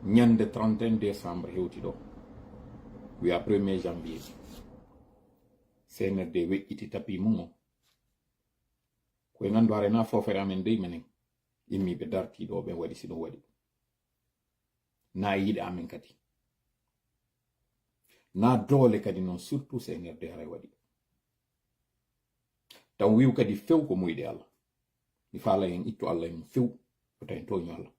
ñande 31 décembre hewti ɗo wiya 1er janvier CNRD weƴƴiti tapi mum o koye gandu arena fofere amen dey menen immiɓe dartiɗo ɓe waɗi sino waɗi na yiɗa amen kadi na doole kadi noon surtout CNRD haray waɗi taw wiw kadi few ko muyɗe Allah mi faala en ittu Allah en few ko tawi toño Allah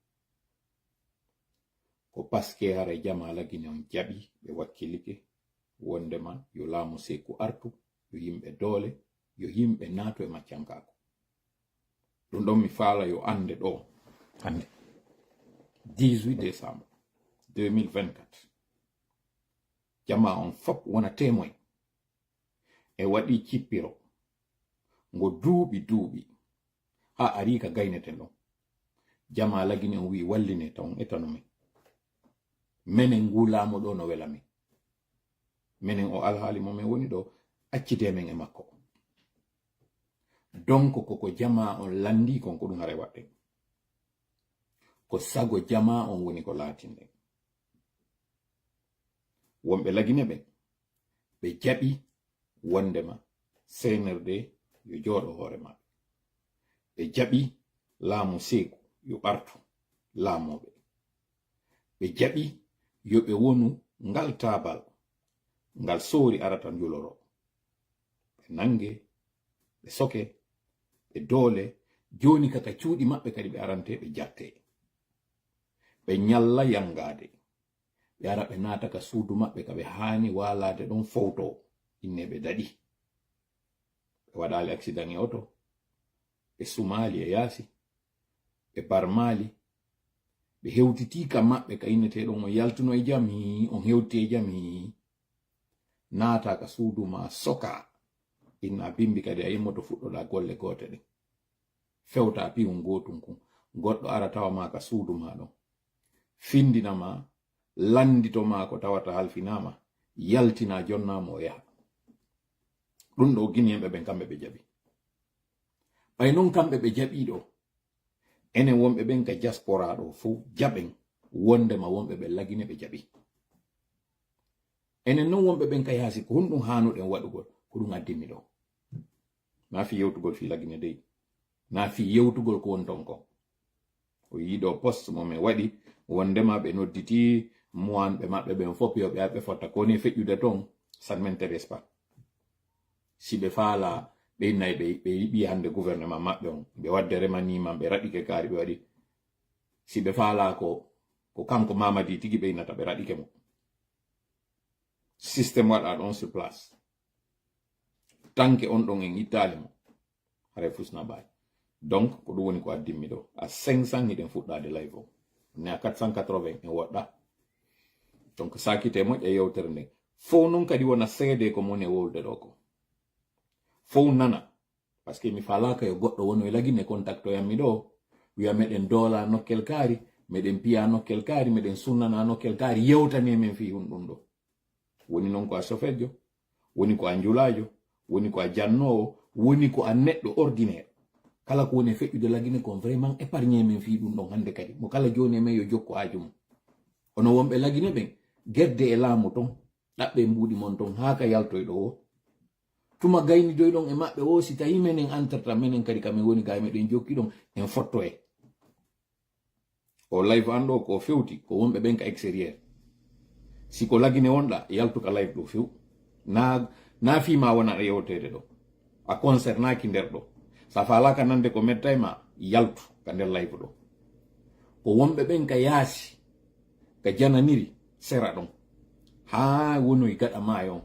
ko paske haray jama lagine on jaɓi ɓe wakkilike wondema yo laamu seku artu yo yimɓe doole yo yimɓe naato e maccankako ɗum ɗon mi faala yo ande ɗo hande 18 décembre 2024 jama on fop wona témoin e waɗi cippiro ngo duuɓi ha ari ka gayneten ɗon jama lagine on wi walline taw etano men menen ngulamo ɗo no wela men menen o alhaali momin woni ɗo accite men e makko donc koko jama on landi konko ɗum hare waɗɗe ko sago jama on woni ko laatinde wonɓe lagine ɓen ɓe jaɓi wondema CNRD yo jooɗo hoore maɓɓe ɓe jaɓi laamu seeku yo ɓartu laamoɓe ɓe jaɓi yo ɓe wonu ngal taabal ngal soori arata njuloro ɓe nange ɓe soke ɓe doole joni kaka cuuɗi maɓɓe kadi ɓe arante ɓe jatte ɓe ñalla yangade ɓe ara ɓe naata ka suudu maɓɓe ka ɓe haani waalade ɗon fowto inne ɓe daɗi ɓe waɗali accident e oto ɓe sumali e yaasi ɓe barmali ɓe hewtiti ka maɓɓe ka inneteɗon on yaltuno e jami on hewti e jami naata ka suudu ma soka inna bimbi kadi a yimmoto fuɗɗoɗa golle gote ɗen fewta piwum gotum kum goɗɗo ara tawa ma ka suudu ma ɗon findinama landito ma ko tawata halfinama yaltina jonnamo o yaha ɗum ɗo guinéen ɓe kamɓe ɓe jaɓi ɓay non kamɓe ɓe jaɓi ɗo enen wonɓe ɓen ka diaspora ɗo fo jaɓen wondema wonɓe ɓe lagine ɓe jaɓi enen non wonɓe ɓen ka yaasi ko honɗum hanuɗen waɗugol ko ɗum addinni ɗo na fi yewtugol fi lagine dey na fi yewtugol ko won ton kon o yiɗo poste momin waɗi wondema ɓe nodditi moanɓe maɓɓe ɓen fop yo ɓe aɓe fotta koni feƴƴude ton ça ne m'intéresse pas si ɓe faala ɓe nayi ɓe yiɓi hande gouvernement maɓɓe on ɓe wadde remaniman ɓe raɗike kaari ɓe waɗi si ɓe faala ko kanko mamadi tigi ɓe inata ɓe raɗike mo systéme waɗa ɗon sur place tanke on ɗon en ittali mo hare fusna ɓaay donc ko ɗum woni ko addimmi ɗo a 500 hiɗen fuɗɗade live o ne a 480 en woɗɗa donc sakite moƴƴa yewtere nden fof non kadi wona seede ko moni e wolde ɗo ko fof nana par ce que mi falaka yo goɗɗo wono e lagine contact o yammi ɗo wiya meɗen doola nokkel kaari meɗen piya nokkel kaari meɗen sunnana nokkel kaari yewtani men fi hun ɗum ɗo woni noon ko a chauffeur woni ko a njulajo woni ko a jannowo woni ko a neɗɗo ordinaire kala ko woni feƴƴude lagine kon vraiment épargne men fi ɗum ɗon hande kadi mo kala joni men yo jokko haaju mum ono wonɓe lagine ɓen gedde e laamu ton ɗaɓɓe mbuuɗi mon ton haa ka yaltoyɗo o tuma gaynidoyɗon e maɓɓe o si tawi menen antarta menen kadi kamin woni ga meɗen jokki ɗon en fotto e o live an ɗo ko fewti ko wonɓe ɓen ka extérieur si ko lagine wonɗa yaltu ka live ɗo few na fima wona ɗo yewtede ɗo a concernaki nder ɗo sa falaka nande ko metta e ma yaltu ka nder live ɗo ko wonɓe ɓen ka yaasi ka jananiri sera ɗon ha wonoy gaɗa mayo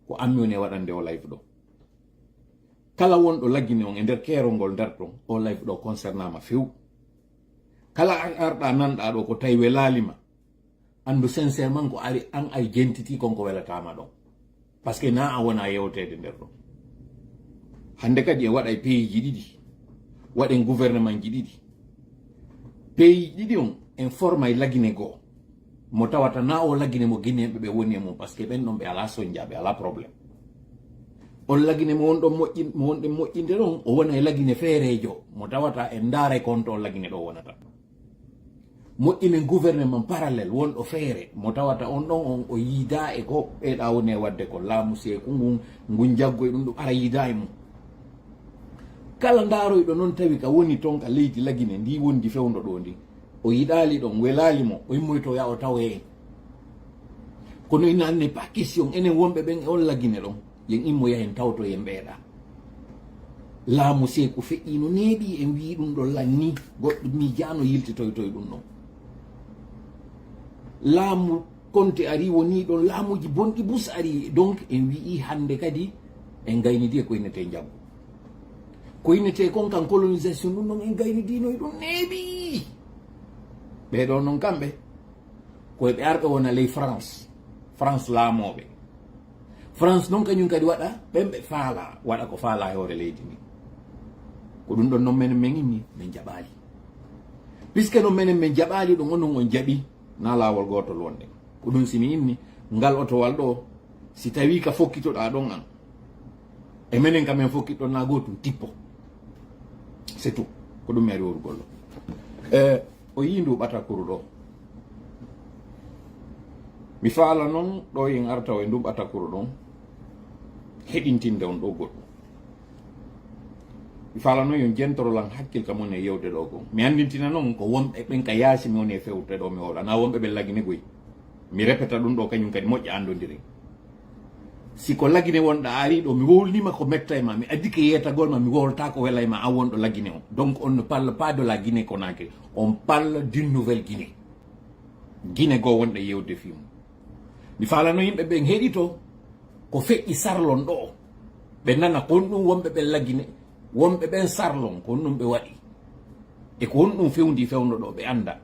ko ammi woni e waɗande o live ɗo kala wonɗo laggine on e nder kerol nder ɗon o live ɗo concernama few kala an arɗa nanɗa ɗo ko tawi welalima andu sincèrement ko ari an ay jentiti konko welatama ɗon par ce que na a wona yewtede nder ɗon hande kadi en waɗa e pays ji ɗiɗi waɗen gouvernement ji ɗiɗi pays ɗiɗi on en forma e lagine goo mo tawata na o lagine mo guinéen ɓe woni e mum par ce que ɓen ɗon ɓe ala soñjaɓe ala probléme on lagine mo wonɗon mo wonɗen moƴƴinde ɗon o wona e lagine feerejo mo tawata en daara e compte on lagine ɗo wonata mo inen gouvernement parallèle wonɗo feere mo tawata on ɗon on o yiida e ko ɓeeɗa woni e wadde ko laamu seeku ngun jaggo e ɗum ɗum ara yiida e mum kala ndaaroyɗo noon tawi ka woni toon ka leydi lagine ndi wondi fewndo ɗo ndi o yiɗaali ɗon welaali mo o yimmoyto ya o tawe kono ina anne pas question enen wonɓe ɓen e on lagine ɗon yen immoya hen tawto yen mbeeɗa laamu seeku feƴƴi no neeɓi en wi ɗum ɗo lanni goɗɗo miijano yiltitoytoye ɗum ɗon laamu konte ari woni ɗon laamuji bonɗi bus ari donc en wii hande kadi en gaynidi e ko innete jaggu ko innete kon kan colonisation ɗum ɗon en gaynidinoye ɗum neeɓi ɓeɗo noon kamɓe koye arɓe wona ley France laamoɓe France noon kañum kadi waɗa ɓenɓe faala waɗa ko faala e hoore leydi ndi ko ɗum ɗon noon menen men inni min jaɓaali puisque noon menen min jaɓaali ɗum onon on jaɓi na laawol gootol wonde ko ɗum simi inni ngal otowal ɗo si tawi ka fokkitoɗa ɗon an e menen kamen fokkitɗon na gootum tippo c'est tout ko ɗum mi ari worugol ɗo o yii ndu ɓatakuru ɗo mi faala noon ɗo yen arta o e ndu ɓatakuru ɗon heɗintinde on ɗo goɗɗum mi faala noon yon jentorolan hakkil ka mon e yewde ɗo ko mi andintina noon ko wonɓe ɓen ka yaasi mi woni e fewte ɗo mi woɗa na wonɓe ɓen lagine goyi mi répéta ɗum ɗo kañum kadi moƴƴa andodiri si ko lagine wonɗa ari ɗo mi wolnima ko metta e ma mi addi ke yetagol ma mi wolta ko wela e ma an wonɗo lagine o donc on ne parle pas de la Guinée Conakry on parle d'une nouvelle Guinée Guinée goo wonɗe yewde fimu mi faala no yimɓe ɓen heɗito ko feƴƴi sarlon ɗo ɓe nana kon ɗum wonɓe ɓen lagine wonɓe ɓen sarlon kon ɗum ɓe waɗi e ko won ɗum fewndi fewno ɗo ɓe anda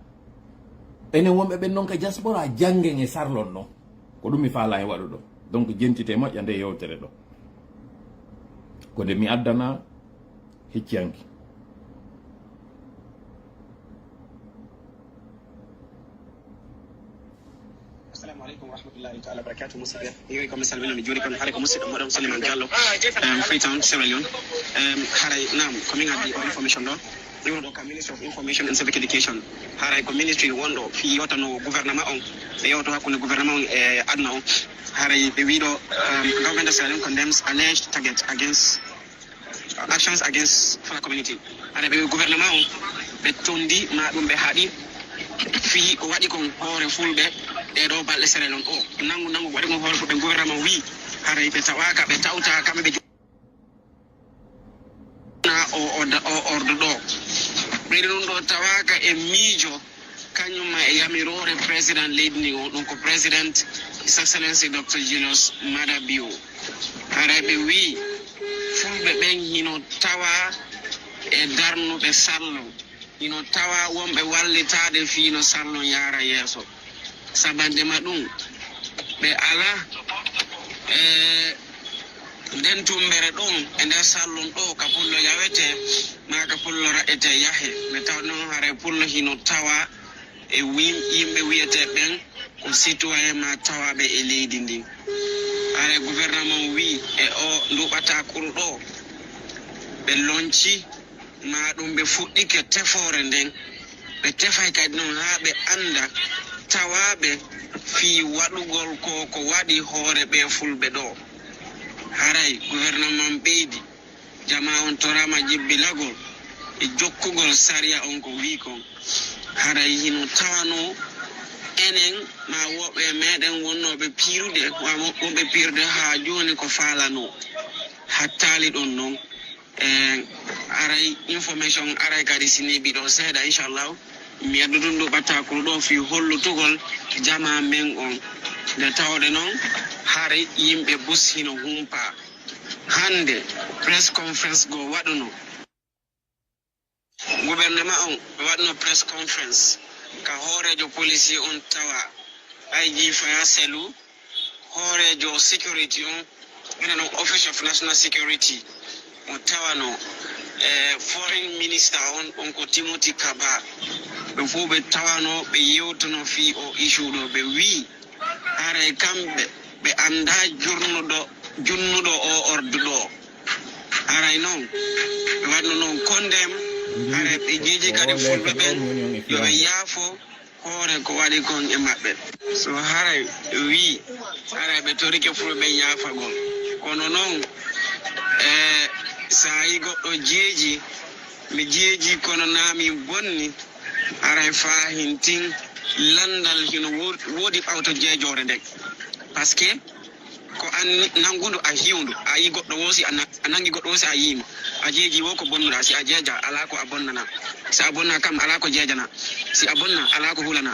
enen wonɓe ɓen noon ka diaspora janggen e sarlon ɗon ko ɗum mi faala e waɗu ɗo donc jentite moƴƴa nde yewtere ɗo ko nde mi addana hecciyanki assalamu aleykum warahmatullahi taala wabarakatuh musidɓe yewi komi salmina mi juuri kon haare ko musidɗo moɗon Souleymane Diallo Freetown Sierra Leone haray nam komin addi o information ɗo iwno ɗo ka Ministry of Information and Civic Education haray ko ministry wonɗo fi yewtano gouvernement on ɓe yewto hakkude gouvernement on e aduna on haray ɓe wiɗo government of Sierra Leone condemns alleged target against actions against Fula community haray ɓe gouvernement on ɓe tondi ma ɗum ɓe haaɗi fi ko waɗi kon hoore fulɓe e ɗo balɗe Sierra Leone o nangu waɗi kon hoore fulɓe gouvernement wi haray ɓe tawaka ɓe tawta kamɓe ɓe ordo ɗo ɓeyɗo ɗum ɗo tawaka e miijo kañumma e yamirore président leydi ndi o ɗum ko président his excellency Dr. Julius Maada Bio haray ɓe wi fulɓe ɓen hino tawa e darnuɓe sarlon hino tawa wonɓe wallitade fiino sarlon yaara yeeso sabandema ɗum ɓe ala nden tumbere ɗon e nder sallon ɗo ka pullo yawete ma ka pullo raƴete yahe ɓe taw noon haray pullo hino tawa e yimɓe wiyete ɓen ko citoyen ma tawaɓe e leydi ndin haray gouvernement wi e o nduɓata kuru ɗo ɓe lonci ma ɗum ɓe fuɗɗike tefore nden ɓe tefay kadi noon ha ɓe anda tawaɓe fi waɗugol ko waɗi hoore ɓe fulɓe ɗo haray gouvernement ɓeydi jama on torama jibbilagol e jokkugol saria on ko wi kon haray hino tawano enen ma woɓɓe meɗen wonnoɓe piirude wonɓe piirude ha joni ko faalano hattali ɗon noon aray information aray kadi siniɓi ɗo seeɗa inchallahu mi addu ɗum ɗo ɓattakuru ɗo fi hollutugol jama men on nde tawde noon haray yimɓe bus hino humpa hande press conference go waɗuno gouvernement on waɗno press conference ka hoorejo policier on tawa IG Faya Selou hoorejo security on enen on office of national security o tawano foreign minister on ko Timothy Kaba ɓe fof ɓe tawano ɓe yewtono fi o issue ɗo ɓe wi haray kamɓe ɓe anda junnuɗo o ordu ɗo haray noon ɓe waɗno noon condem haray ɓe jeeji kadi fulɓe ɓen yoɓe yaafo hoore ko waɗi kon e maɓɓe so haray wi haray ɓe torike fulɓe yaafagol kono noon sa yi goɗɗo jeeji mi jeeji kono naami bonni aray fahintin landal hino woodi ɓawto jeejore ndek par ce que ko an nangudu a hiwndu a yi goɗɗo woosi a nangi goɗɗo woosi a yiimo a jeeji wo ko bonnuɗa si a jeeja ala ko a bonnana si a bonna kam ala ko jeejana si a bonna ala ko hulana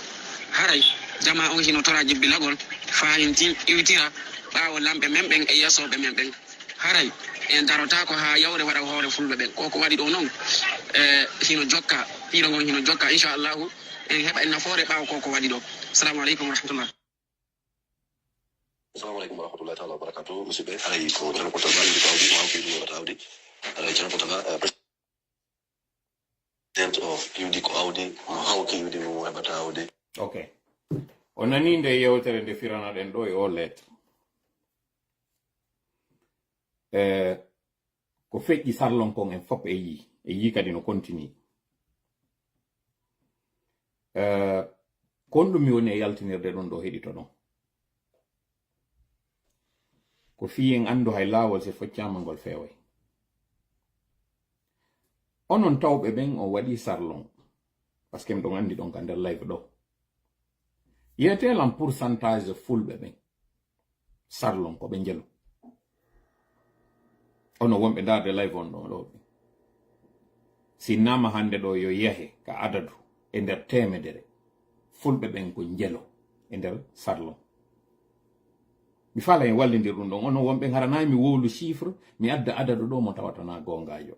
haray jama on hino tora jibbilagol fahintin iwtira ɓaawo lamɓe men ɓen e yesoɓe men ɓen haray en darota ko ha yawre waɗa hoore fulɓe ɓen koko waɗi ɗo noon hino jokka piiro ngon hino jokka inchallahu en heɓa en nafoore ɓaawo koko waɗi ɗo assalamu aleykum wa rahmatullah. Assalamu alaikum warahmatullahi ta'ala wabarakatuh. Musidɓe haray ko tan ko tan wandi ko awdi ma ko yidi wata awdi haray tan ko tan president o yidi ko awdi mo hawki yidi mo heɓata awdi. Okay, o nani nde yewtere nde firanaɗen ɗo e o lettre ko feƴƴi sarlon kon en fop e yi kadi no continue kon ɗum mi woni e yaltinirde ɗon ɗo heɗito ɗon ko fi en andu hay laawol se foccama ngol feway onon tawɓe ɓen o waɗi sarlon par ce que ɗon andi ɗon ka nder live ɗo yiyetelan pourcentage fulɓe ɓen sarlon ko ɓe njelu ono wonɓe darde live on ɗon ɗo sinnama hande ɗo yo yahe ka adadu e nder temedere fulɓe ɓen ko njelo e nder sarlon mi fala en wallidir ɗum ɗon ono wonɓe garanayi mi wowlu chiffre mi adda adadu ɗo mo tawatana gongajo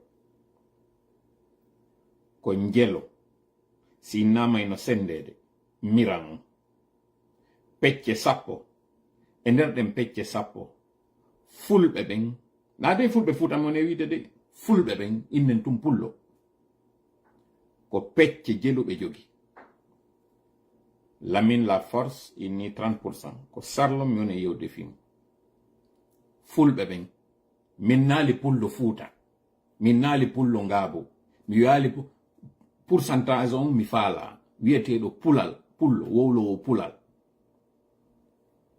ko njelo sinnama eno sendede miran pecce sappo e nder ɗen pecce sappo fulɓe ɓen naade fulɓe fuutamone wiide de fulɓe ɓen innen tum pullo ko pecce jeluɓe jogi Lamine La Force inni 30% ko sarlo mi woni yewde fim fulɓe ɓen min naali pullo fuuta min naali pullo ngaabo mi yaali pourcentage on mi faala wiyeteɗo pulal pullo wowlowo pulal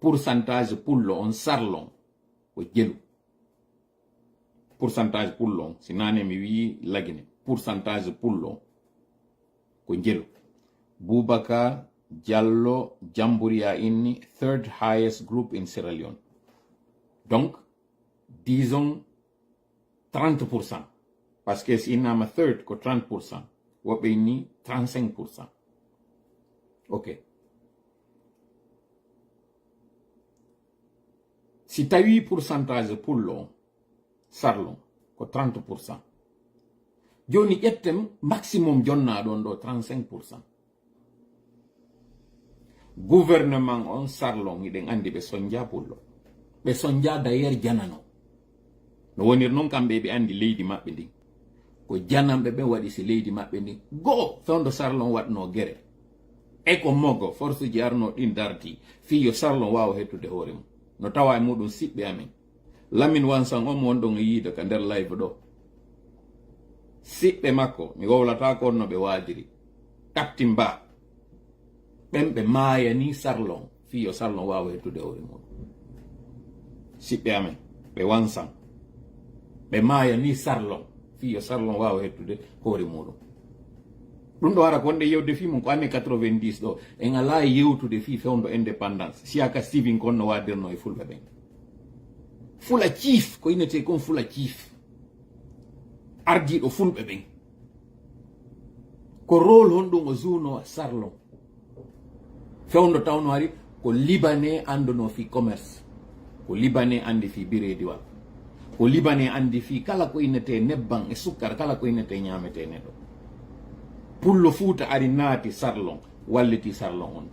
pourcentage pullo on sarlon ko jelu pourcentage pullo si nane mi wi lagine pourcentage pullo ko jelu Boubacar Diallo Jamburia inni third highest group in Sierra Leone donc disons 30% parce que si innama third ko 30% woɓɓe inni 35%. ok si tawi pourcentage pullo sarlon ko 30%. joni ƴettem maximum jonna ɗon ɗo 35%. gouvernement on sarlon iɗen andi ɓe sonja pullo ɓe sonja d'ailleurs janano no wonir noon kamɓe ɓe andi leydi maɓɓe ndin ko janamɓe ɓe waɗi si leydi maɓɓe ndin goo fewndo sarlon waɗno guere e ko moggo force ji arno ɗin dardi fiyo sarlon wawa hettude hoore mum no tawa e muɗum siɓɓe amen Lamine Wansan on wonɗon e yiide ka nder live ɗo siɓɓe makko mi wowlata ko no ɓe waadiri Kaptimba ɓen ɓe maaya ni sarlon fiyo sarlon wawa hettude hoore muɗum siɓɓe amen ɓe Wansan ɓe maaya ni sarlon fiyo sarlon wawa hettude hoore muɗum ɗum ɗo ara ko wonde yewde fi mum ko année 90 ɗo en ala yewtude fi fewndo indépendance siyaka Stephen kon no wadirno e fulɓe ɓen fula chief ko inete kon fula chief ardiɗo fulɓe ɓen ko rôle honɗum o jouno sarlon fewndo tawno ari ko libanais anduno fi commerce ko libanais andi fi birediwal ko libanais andi fi kala ko inete nebban e sukkar kala ko inete ñamete neɗo pullo fuuta ari naati sarlon walliti sarlon on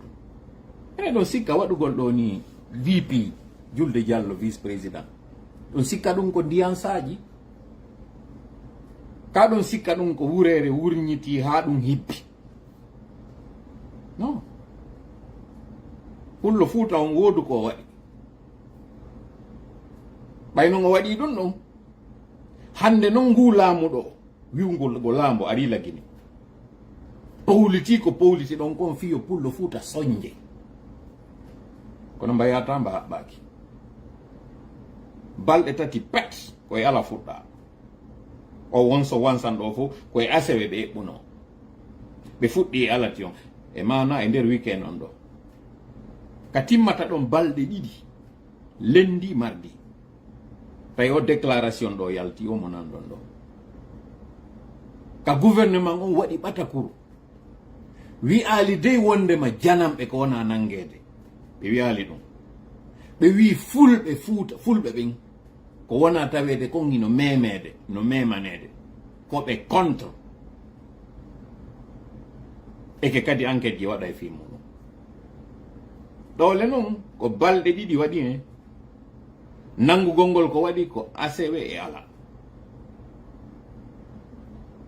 ɗum ɗon sikka waɗugol ɗo ni VP Julde Diallo vice président ɗum sikka ɗum ko ndiyansaji ka ɗum sikka ɗum ko wurere wurñiti ha ɗum hibbi non pullo fuuta on woodu ko waɗi ɓayno ngo waɗi ɗum ɗon hande noon ngu laamu ɗo wiwgol go laambo ari lagini politique ɗon kon fiyo pullo fuuta soñde kono mbayatamba haɓɓaki balɗe tati pet koye ala fuɗɗa o wonso wansan ɗo fof koye asewe ɓe eɓɓuno ɓe fuɗɗi e alati on e mana e nder weekend on ɗo ka timmata ɗon balɗe ɗiɗi lendi mardi tawi o déclaration ɗo yalti omo nan ɗon ɗo ka gouvernement on waɗi ɓatakuru wi'ali dey wondema janamɓe ko wona nangede ɓe wi'ali ɗum ɓe wi fulɓe ɓen ko wona tawede kongi no memede no memanede ko ɓe contre eke kadi enquête ji waɗa e fi muɗum ɗole noon ko balɗe ɗiɗi waɗi he nangugol ngol ko waɗi ko asewe e ala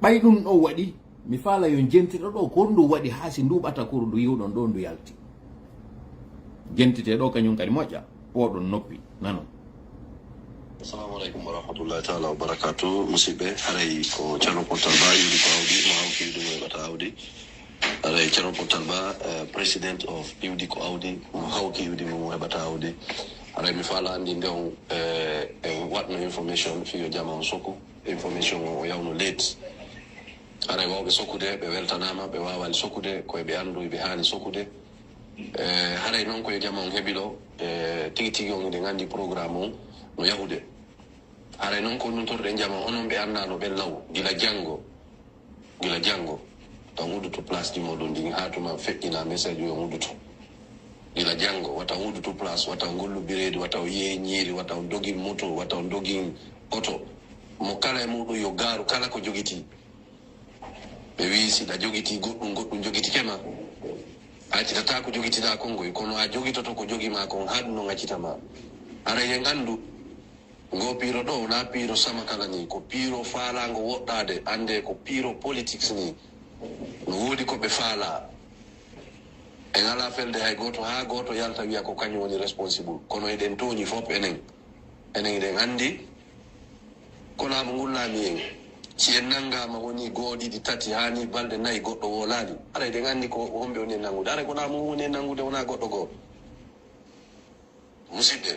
ɓay ɗum ɗo waɗi mi faala yo jentito ɗo ko ndu waɗi ha si nduɓata kuru ndu yiwɗon ɗo ndu yalti jentite ɗo kañum kadi moƴƴa oɗon noppi nano. Assalamu alaikum warahmatullahi ta'ala wabarakatuh. Musibe haray ko Thierno Portal Ba yidi ko awdi mo hawki ɗum heɓata awdi haray Thierno Portal Ba president of iwdi ko awdi mo hawki iwdi mo heɓata awdi haray mi faala andi ndew waɗno information fiyo jama on sokku information o yawno late haray wawɓe sokkude ɓe weltanama ɓe wawali sokkude koye ɓe andu ɓe haani sokkude haray noon koye jama on heeɓi ɗo tigi tigi on ɓe gandi programme on no yahude haray noon ko numtorɗe jama onon ɓe annano ɓen law gila janggo taw huduto place ji moɗon ndin ha tuma feƴƴina message o huduto gila janggo wata huduto place wata gollu biredi wata o yeehi ñiiri wata o dogi moto wata o dogi oto mo kala e muɗum yo gaaru kala ko jogiti ɓe wi siɗa jogiti goɗɗum jogitikema a accitata ko jogitiɗa kongoy kono a jogitoto ko jogima kon ha ɗum no gaccitama ara yen andu ngo piiro ɗo wona piiro sama kala ni ko piiro faalago woɗɗade ande ko piiro politics ni no woodi koɓe faala en ala felde hay goto ha goto yalta wiya ko kañum woni responsible kono eɗen tooñi fof enen eɗen andi konamo ngullami en si en nangama woni gooɗiɗi tati hani balɗe nayyi goɗɗo wolali ara eɗen andi ko homɓe woni e nangude ara konamo woni e nangude wona goɗɗo goo musidɓe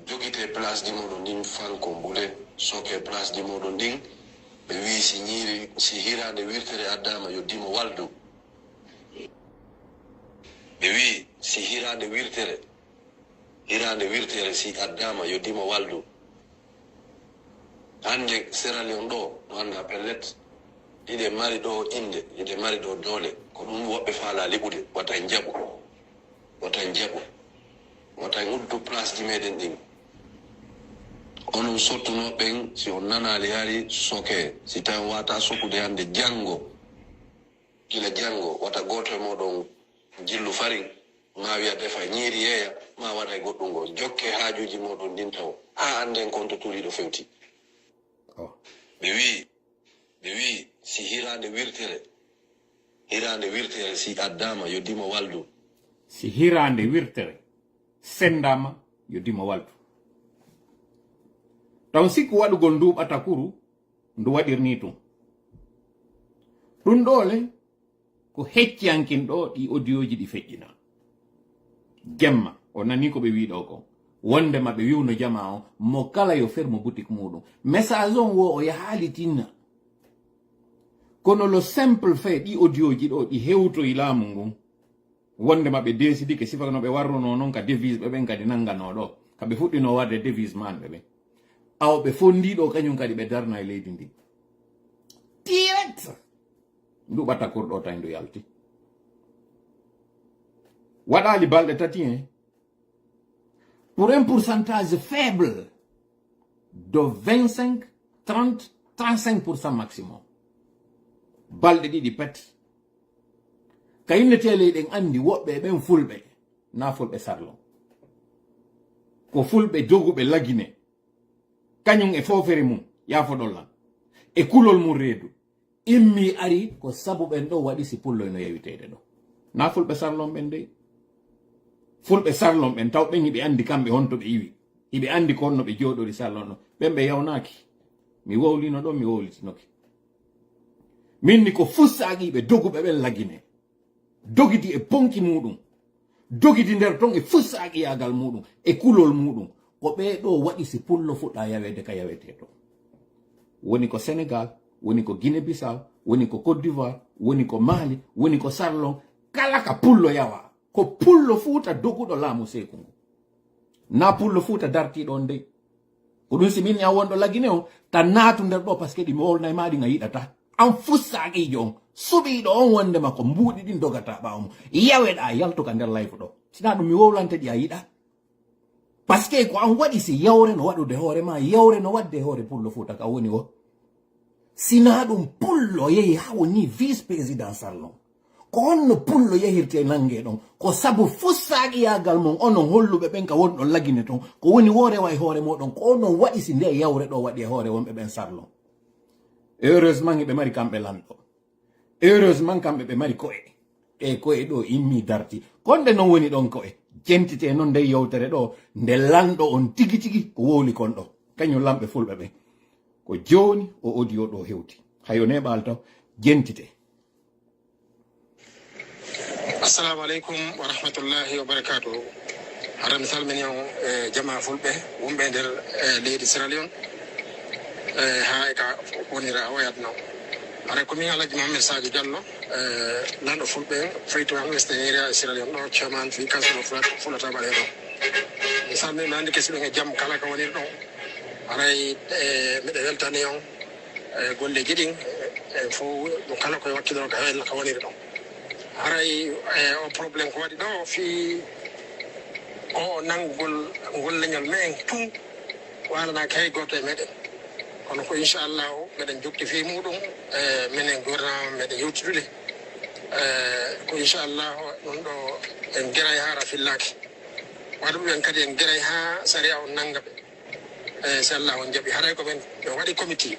jogite place ji moɗon ndin fanko mbule soke place ji moɗon ndin ɓe wi si ñiiri si hirande wirtere addama yo dimo waldu ɓe wi si hirande wirtere si addama yo dimo waldu hande Sierra Leone ɗo no anda pellet ɗiɗe mari ɗo inde ɗiɗe mari ɗo doole ko ɗum woɓɓe faala liɓude wata en jaɓu wata en uddu place ji meɗen ɗin onon sottuno ɓen si on nanali hari soke si tawi wata sokkude hande gila janggo wata goto e moɗon jillu farin ma wiya defa ñiiri yeeya ma waɗa e goɗɗum ngo jokke haajuji moɗon ndin taw ha anden konto turiɗo fewti ɓe wi si hirande wirtere si addama yo dimo waldu si hirande wirtere sendama yo dimo waldu taw sikku waɗugol ndu ɓatakuru ndu waɗirni tum ɗum ɗole ko hecciyankin ɗo ɗi audioji ɗi feƴƴina gemma o nani ko ɓe wi ɗo ko wondema ɓe wiwno jama o mo kala yo fermo boutique muɗum message on wo o yahaali tinna kono lo simple fait ɗi audioji ɗo ɗi hewtoyi laamu ngun wondema ɓe décidi ke sifaka no ɓe warruno noon ka devise ɓe ɓen kadi nangano ɗo kaɓe fuɗɗino warde devise man ɓe ɓen awɓe fondiɗo kañum kadi ɓe darna e leydi ndi direct ndu ɓatta kurɗo tawi ndu yalti waɗali balɗe tati hen pour un pourcentage faible de 25, 30, 35% maximum balɗe ɗiɗi pet ka innetele ɗen andi woɓɓe ɓen fulɓe na fulɓe sarlo ko fulɓe joguɓe lagine kañum e fofere mum yafoɗollan e kulol mum reedu immi ari ko sabu ɓen ɗo waɗi si pulloy no yewitede ɗo na fulɓe sarlon ɓen de fulɓe sarlon ɓen taw ɓen hiɓe andi kamɓe honto ɓe iwi hiɓe andi ko honno ɓe jooɗori sarlon ɗo ɓen ɓe yawnaki mi wowlino ɗon mi wowlitinoki minni ko fussaki ɓe doguɓe ɓen lagine dogiti e ponki muɗum dogiti nder ton e fussaki yagal muɗum e kulol muɗum ko ɓeɗo waɗi si pullo fuɗɗa yawede ka yawete to woni ko Sénégal woni ko Guinée Bissau woni ko Côte d'Ivoire woni ko Mali woni ko Sarlon kala ka pullo yawa ko pullo fuuta doguɗo laamu seeku ngu na pullo fuuta dartiɗo on dey ko ɗum si min ya wonɗo lagine on tan naatu nder ɗo par ce que ɗi mi wolnay ma ɗi nga yiɗata an fussaqijo on suɓiɗo on wondema ko mbuuɗi ɗin dogata ɓawo mum yaweɗa yaltuka nder layfu ɗo sina ɗum mi wowlante ɗi a yiɗa par ce que ko an waɗi si yawre no waɗude hoore ma yawre no wadde hoore pullo fuuta ka woni o sina ɗum pullo yehi ha woni vice président Sarlon ko onno pullo yehirte nangue ɗon ko sabu fussaki yagal mon onon holluɓe ɓen ka woni ɗon lagine ton ko woni worewa e hoore moɗon ko onon waɗi si nde yawre ɗo waɗi e hoore wonɓe ɓen Sarlon heureusement ɓe mari kamɓe lanɗo heureusement kamɓe ɓe mari ko'e e ko'e ɗo immi darti konde non woni ɗon ko'e jentite noon nde yewtere ɗo nde lanɗo on tigi tigi ko wowli kon ɗo kañum lamɓe fulɓe ɓen ko joni o audio ɗo hewti hayo neɓal taw jentite. Assalamu alaikum wa rahmatullahi wa barakatuh. Hara mi salmini on jama fulɓe wonɓe nder leydi Sierra Leone ha e ka wonira wayat noon hara komin Alaji Mohamed Sadio Diallo lanɗo fulɓe Free to Western Area e Sierra Leone ɗo chairman fi council of Fulataɓe ɗo mi salmini mi andi kesiɗon e jaam kala ka woniri ɗon haray miɗe weltani on golleji ɗin fo ɗum kala koye wakkiloro ka hewella ka woniri ɗon haray o probléme ko waɗi ɗo fi o nanngugol ngol leñol men tun walanaka hay goto e meɗen kono ko inchallahu meɗen jokki fi muɗum minen gouvernement meɗen yewtitude ko inchallahu ɗum ɗo en gueray ha rafillaki waɗa ɗum en kadi en gueray ha saria o nangga ɓe so Allah on jaaɓi haray ko men ɓe waɗi comité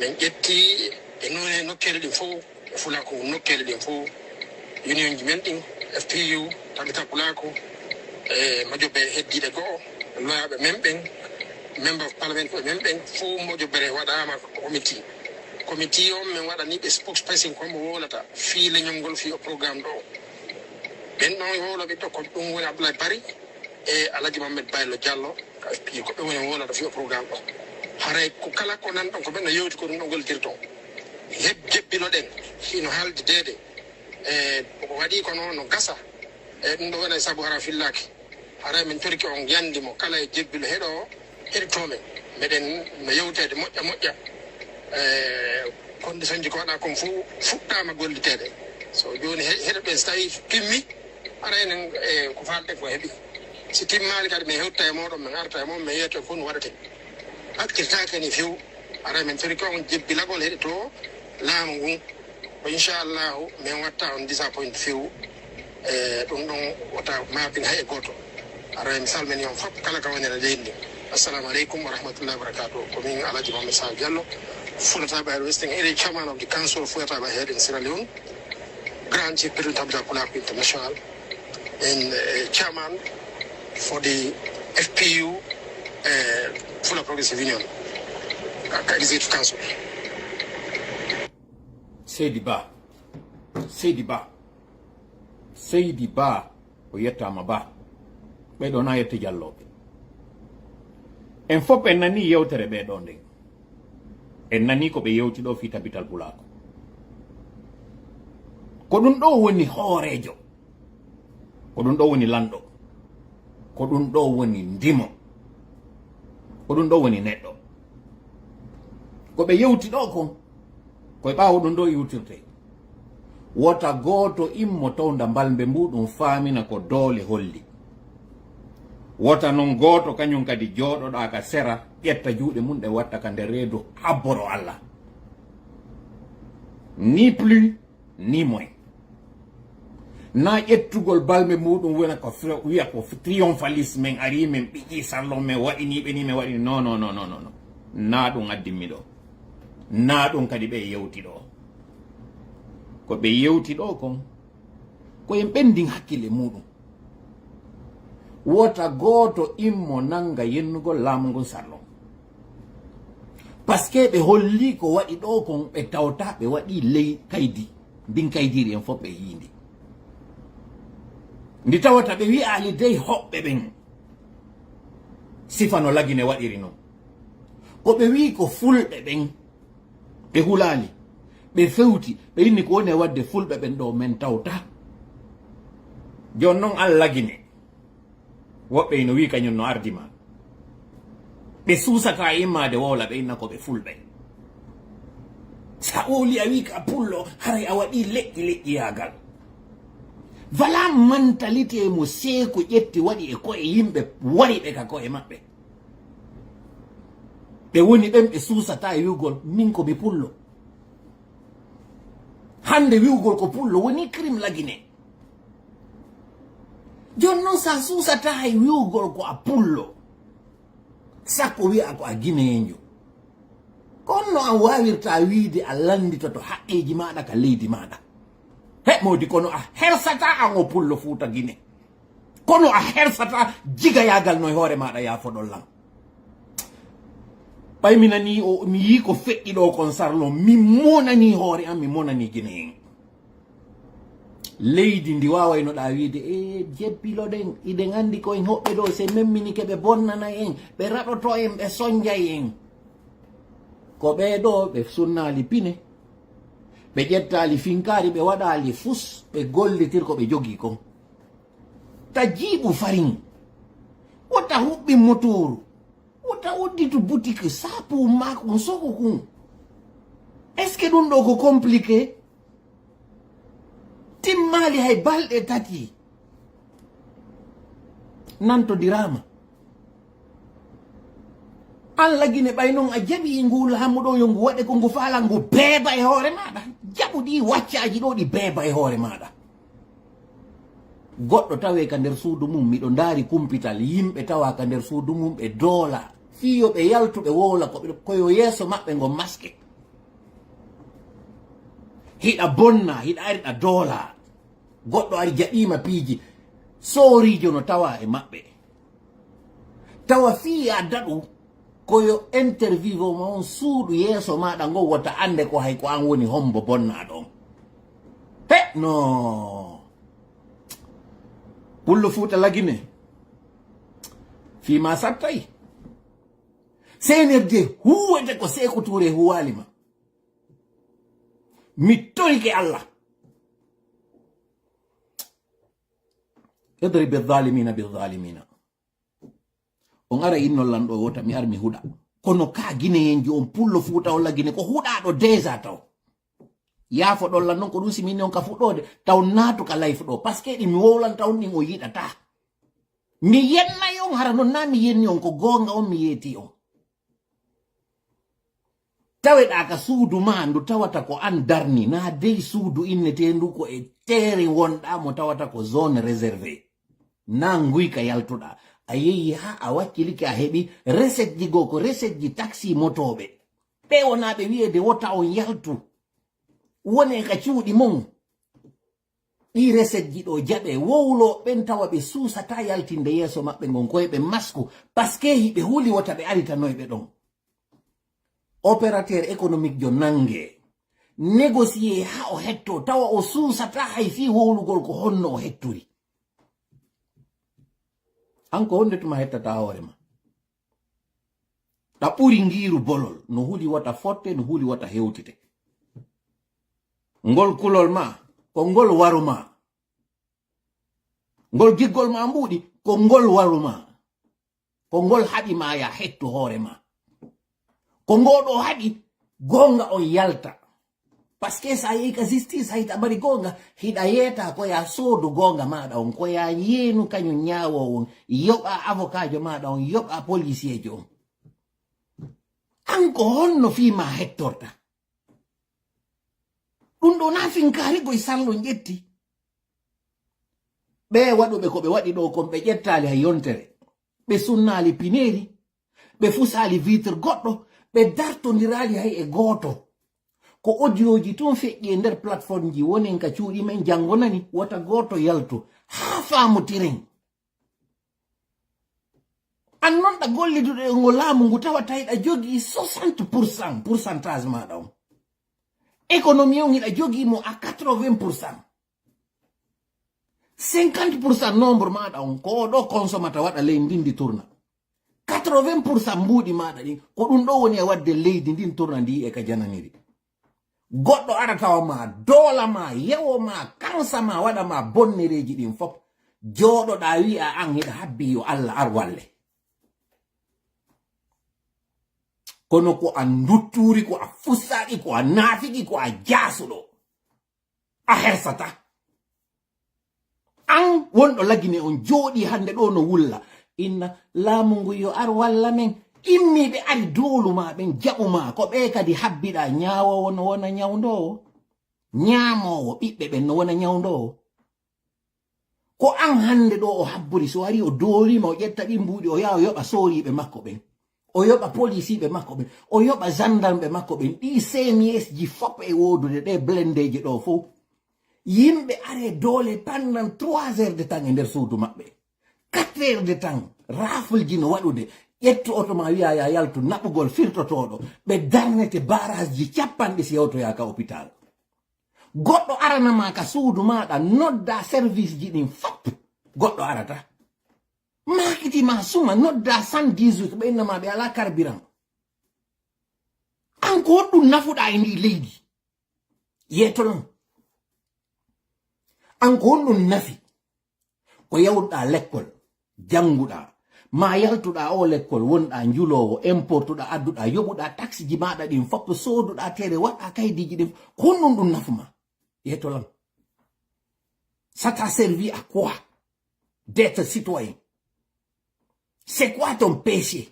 min ƴetti e none nokkele ɗin fof e fulako nokkele ɗin fof union ji men ɗin FPU tabita pulako e mojoɓe heddiɗe go'o loyaɓe men ɓen member of parliament ɓe men ɓen fof mojoɓere waɗama comité on min waɗaniɓe spokesperson kombo wolata fi leñol ngol fi o programme ɗo ɓen ɗon woloɓe ɗo ko ɗum woni Abdoulaye Bari e Alaji Mohamed Baylo Diallo ka FPU ko ɓe woni wolata fi o programme ɗo haray ko kala ko nan ɗon ko ɓen no yewti ko ɗum ɗo goltirton jebbino ɗen hino haalde deede ko waɗi ko noon no gasa ɗum ɗo wona e saabu hara fillaki haray min torki on yandimo kala e jebbilo heɗo heɗitomen meɗen no yewtede moƴƴa condition ji ko waɗa kon fof fuɗɗama golliteɗe so joni heɗoɓen so tawi timmi ara enen ko falɗen ko heeɓi si timmali kadi min hewtta e moɗon min arta e moon min yeyto fof no waɗate hakkiltake ni few ara min torki on jebbilagol heɗito laamu ngun ko inchallahu min watta on disappoint few ɗum ɗon wota mabin hay e goto ara mi salmini on fof kala ka wonira leydi assalamu aleykum wa rahmatullahi wa barakatuh komin Alaji Mohamed Sadio Diallo Fulataɓe Western Area chairman of the council of Fulataɓe head in Sierra Leone grand chief president of the Pulaku International and chairman for the FPU Fula Progressive Union executive council. Seydi Ba o yettama Ba ɓeɗo na yetti jalloɓe en fof en nani yewtere ɓeɗo nden en nani ko ɓe yewti ɗo fi tabital Pulako ko ɗum ɗo woni hoorejo ko ɗum ɗo woni lanɗo ko ɗum ɗo woni ndimo ko ɗum ɗo woni neɗɗo ko ɓe yewti ɗo kon koye ɓawo ɗum ɗo yewtirte wota goto immo tawda mbalbe muɗum famina ko doole holli wota non goto kañum kadi jooɗoɗa ka sera ƴetta juuɗe mum ɗe watta ka nder reedu habboro Allah ni plus ni moins na ƴettugol balme muɗum wona ko wiya ko triomphalisme men ari men ɓiƴƴi Sarlon men waɗiniɓe ni men waɗini non na ɗum addimmi ɗo na ɗum kadi ɓe yewti ɗo ko ɓe yewti ɗo kon koyen ɓendin hakkille muɗum wota goto immo nanga yennugol laamu ngon Sarlon par ce que ɓe holli ko waɗi ɗo kon ɓe tawta ɓe waɗi ley kaydi ndin kaydiri en fof ɓe yindi ndi tawata ɓe wi'ali dey hoɓɓe ɓen sifano lagine waɗiri non ko ɓe wi ko fulɓe ɓen ɓe hulali ɓe fewti ɓe inni ko woni wadde fulɓe ɓen ɗo men tawta jon non an lagine woɓɓe ino wi kañum no ardi ma ɓe suusata immade wowla ɓe inna ko ɓe fulɓe sa wowli a wi ka pullo haray a waɗi leƴƴi yagal wala mentalité mo seeko ƴetti waɗi e koye yimɓe wari ɓe ka koye maɓɓe ɓe woni ɓen ɓe suusata e wiwgol min ko mi pullo hande wiwgol ko pullo woni crime lagine jon non sa suusata e wiwgol ko a pullo sakko wi'a ko a guineyejo konno an wawirta wiide a landitoto haqqeji maɗa ka leydi maɗa he modi kono a hersata an o pullo Fuuta Guine kono a hersata jigayagal no hoore maɗa yafoɗon lan ɓay minani o mi yi ko feƴƴi ɗo kon sarlo mi monani hoore an mi monani Guineyen leydi ndi wawaynoɗa wiide e jebbilo ɗen iɗen andi koye hoɓɓe ɗo se memmini keɓe bonnana en ɓe raɗoto en ɓe sonjay en ko ɓeɗo ɓe sunnali pine ɓe ƴettali finkari ɓe waɗali fus ɓe gollitir ko ɓe jogi kon ta jiiɓu farin wota huɓɓi motoru wota udditu boutique sapu makon soko kun est ce que ɗum ɗo ko compliqué timmali hay balɗe tati nantodirama an lagine ɓay noon a jaɓi ngu laamu ɗo yo ngu waɗe ko ngu faala ngu beeba e hoore maɗa jaɓu ɗi waccaji ɗo ɗi beeba e hoore maɗa goɗɗo tawe ka nder suudu mum miɗo ndaari kumpital yimɓe tawa ka nder suudu mum ɓe doola fiyo ɓe yaltuɓe wowla koyo yeeso maɓɓe ngo maske hiɗa bonna hiɗa ariɗa doola goɗɗo ari jaɓima piiji soorijo no tawa e maɓɓe tawa fiya daɗu koyo interview ma on suudu yeeso maɗa ngo wota ande ko hay ko an woni hombo bonna ɗon he no pullo Fuuta Lagine fima sattay senirde huwete ko Sékou Touré huwalima mi torike Allah idrib bizalimina bizalimina on ara innollan ɗo wota mi ar mi huɗa kono ka Guineyenji on pullo Fuuta o Lagine ko huɗaɗo déjà taw yaafo ɗollan noon ko ɗum simini on ka fuɗɗode taw naatu ka life ɗo par ce que ɗi mi wowlanta on ɗin o yiɗata mi yennay on hara noon na mi yenni on ko gonga on mi yeeti on taweɗa ka suudu ma ndu tawata ko an darni na dey suudu innetendu ko e teeri wonɗa mo tawata ko zone réservé na nguyka yaltuɗa a yeyi ha a wakkilike a heɓi recette ji goo ko recette ji taxi motoɓe ɓe wonaɓe wiyede wota on yaltu wone ka cuuɗi mon ɗi recette ji ɗo jaɓe wowlo ɓen tawa ɓe suusata yaltinde yeeso maɓɓe ngon koyeɓe masku par ce que hiɓe huuli wota ɓe aritanoyɓe ɗon opérateur économique jo nangue négocier ha o hetto tawa o suusata hay fi wowlugol ko honno o hetturi an ko honde tuma hettata hoorema ɗa ɓuri ngiiru bolol no huuli wata fotte no huuli wata hewtite ngol kulol ma ko ngol waru ma ngol giggol ma mbuuɗi ko ngol waru ma ko ngol haɓi ma ya hettu hoore ma ko ngoɗo haɗi gonga on yalta par ce que sa yehi ka justice hayta bari gonga hiɗa yeeta ko ya soodu gonga maɗa on ko ya yeenu kañum ñaawo on yoɓa avocat jo maɗa on yoɓa policier jo on an ko honno fima hettorta ɗum ɗo na finkari goye sallo ƴetti ɓe waɗuɓe ko ɓe waɗi ɗo kon ɓe ƴettali hay yontere ɓe sunnali pineri ɓe fusali vitre goɗɗo ɓe dartodirali hay e gooto ko audioji tun feƴƴi e nder plateforme ji wonen ka cuuɗi men janngo nani wata gooto yaltu haa faamotiren an noon ɗa golliduɗo e ngo laamu ngu tawata hiɗa jogii 60% pourcentage maɗa on économie on hiɗa jogii mo à 80%. 50% nombre maɗa on ko ɗo consomata waɗa leydi ndin ndi tourna 80% mbuuɗi maɗa ɗin ko ɗum ɗo woni e wadde leydi ndin tourna ndi e ka jananiri goɗɗo ara tawa ma doola ma yewo ma kansa ma waɗa ma bonnereji ɗin fof jooɗoɗa wi'a an hiɗa habbi yo Allah ar walle kono ko a dutturi ko a fussaɗi ko a naafiki ko a jaasuɗo a hersata an wonɗo lagine on jooɗi hande ɗo no wulla inna laamu ngu yo ar walla men immiɓe ari dooluma ɓen jaɓuma ko ɓe kadi habbiɗa ñaawowo no wona ñawdowo ñaamowo ɓiɓɓe ɓen no wona ñawdowo ko an hande ɗo o habburi so wari o doolima o ƴetta ɗi mbuuɗi o yaha o yoɓa sooriɓe makko ɓen o yoɓa policiɓe makko ɓen o yoɓa gendarme makko ɓen ɗi cms ji fop e wodude ɗe blendeje ɗo fof yimɓe are doole pendant 3 heures de temps e nder suudu maɓɓe 4 heures de temps rafle ji no waɗude ƴettu oto ma wiya ya yaltu naɓugol firtotoɗo ɓe darnete barage ji capanɗe si yewtoya ka hôpital goɗɗo aranama ka suudu maɗa nodda service ji ɗin fop goɗɗo arata makitima suma nodda 118 ɓe innama ɓe ala carburant an ko hoɗɗum nafuɗa e ndi leydi yetolon an ko honɗum nafi ko yawɗa l'école janguɗa ma yaltuɗa o l'école wonɗa njulowo importuɗa adduɗa yoɓuɗa taxe ji maɗa ɗin foppo soduɗa tere waɗa kaydiji ɗin ko honɗum ɗum nafuma yetolan ça t'a servi à quoi d'être citoyen? C'est quoi ton péché?